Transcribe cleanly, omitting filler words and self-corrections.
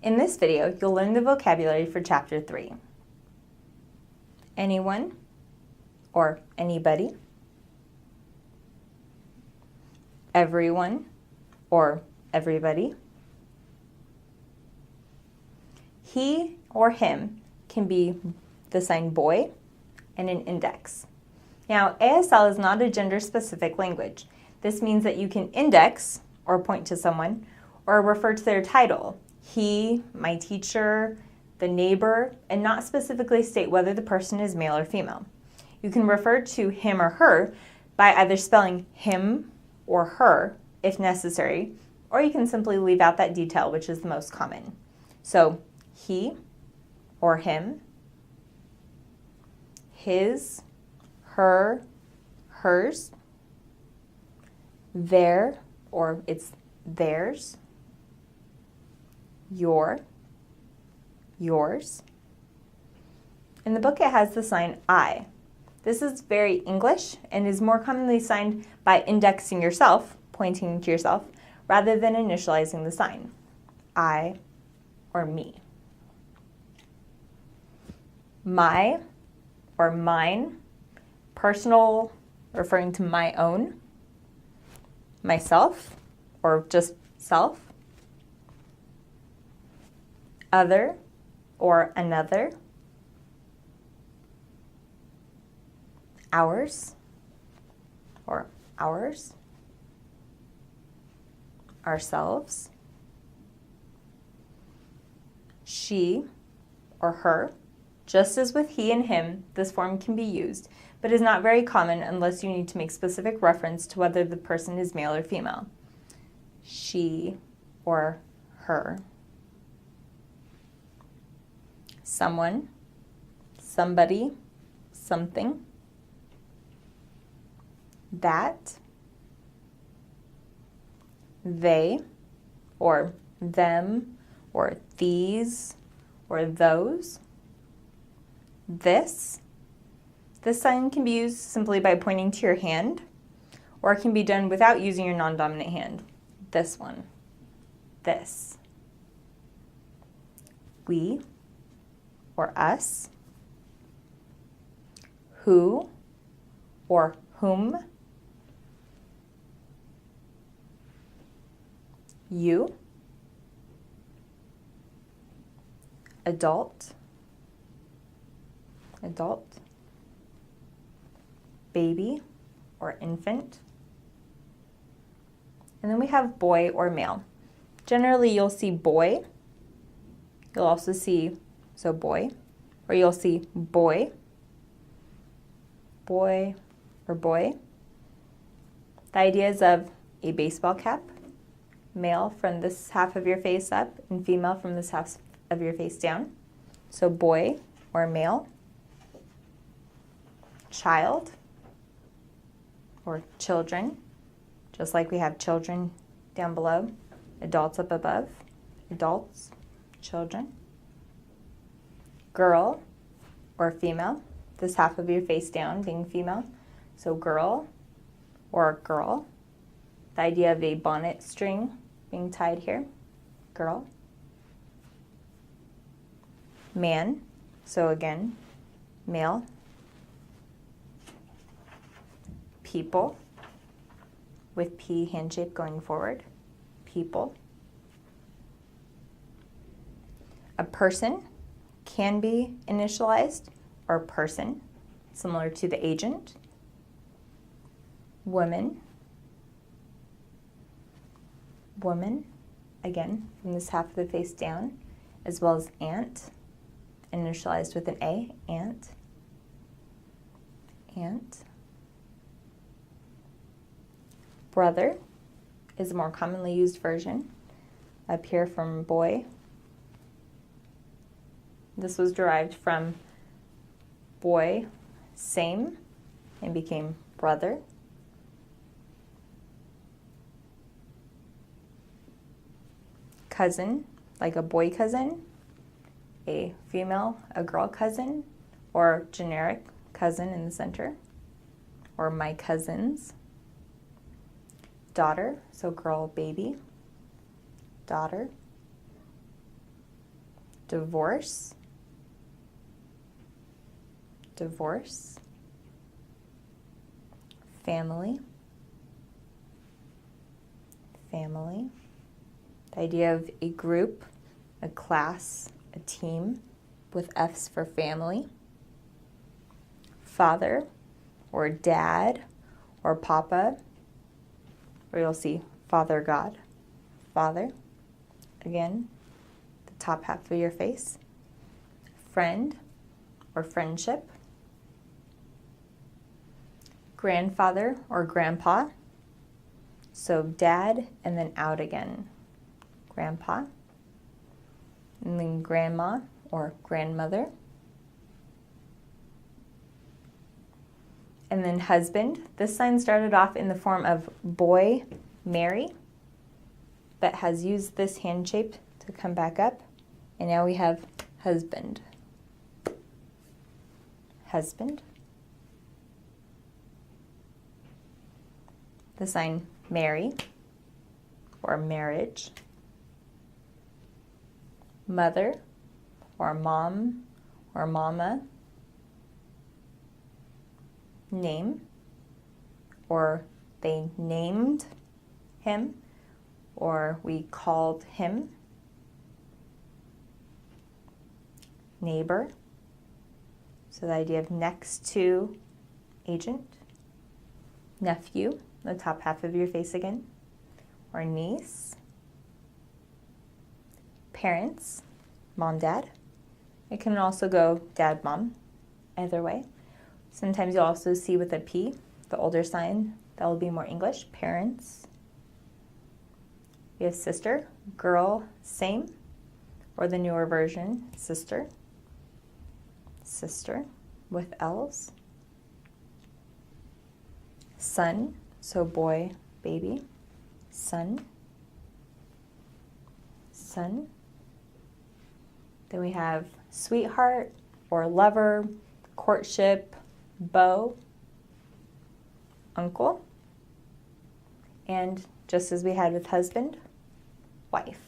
In this video, you'll learn the vocabulary for Chapter 3. Anyone or anybody. Everyone or everybody. He or him can be the sign boy and an index. Now, ASL is not a gender-specific language. This means that you can index or point to someone or refer to their title, he, my teacher, the neighbor, and not specifically state whether the person is male or female. You can refer to him or her by either spelling him or her if necessary, or you can simply leave out that detail, which is the most common. So, he or him, his, her, hers, their or it's theirs, your, yours. In the book it has the sign I. This is very English and is more commonly signed by indexing yourself, pointing to yourself, rather than initializing the sign, I or me. My or mine, personal, referring to my own, myself or just self, other or another, ours or ours, ourselves, she or her. Just as with he and him, this form can be used, but is not very common unless you need to make specific reference to whether the person is male or female. She or her. Someone, somebody, something. That, they, or them, or these, or those. This. This sign can be used simply by pointing to your hand, or it can be done without using your non-dominant hand. This one. This. We, or us. Who, or whom. You. Adult. Adult. Baby or infant. And then we have boy or male. Generally, you'll see boy. You'll also see, so boy, or you'll see boy, boy, or boy. The idea is of a baseball cap, male from this half of your face up and female from this half of your face down. So boy or male. Child or children, just like we have children down below, adults up above, adults, children. Girl or female, this half of your face down being female, so girl or girl. The idea of a bonnet string being tied here, girl. Man, so again, male. People, with P hand shape going forward, people. A person can be initialized, or person, similar to the agent. Woman, woman, again, from this half of the face down, as well as aunt, initialized with an A, aunt, aunt. Brother is a more commonly used version, up here from boy. This was derived from boy, same, and became brother. Cousin, like a boy cousin, a female, a girl cousin, or generic cousin in the center, or my cousins. Daughter, so girl, baby, daughter. divorce, divorce, family, family. The idea of a group, a class, a team, with F's for family. Father, or dad, or papa, or you'll see Father God. Father, again, the top half of your face. Friend, or friendship. Grandfather, or grandpa. So dad, and then out again. Grandpa. And then grandma, or grandmother. And then husband. This sign started off in the form of boy, Mary, but has used this hand shape to come back up. And now we have husband. Husband. The sign Mary, or marriage. Mother, or mom, or mama. Name, or they named him, or we called him. Neighbor, so the idea of next to agent. Nephew, the top half of your face again, or niece. Parents, mom, dad. It can also go dad, mom, either way. Sometimes you'll also see with a P, the older sign, that will be more English. Parents. We have sister, girl, same, or the newer version, sister. Sister, with L's. Son, so boy, baby. Son. Son. Then we have sweetheart, or lover, courtship, beau, uncle, and just as we had with husband, wife.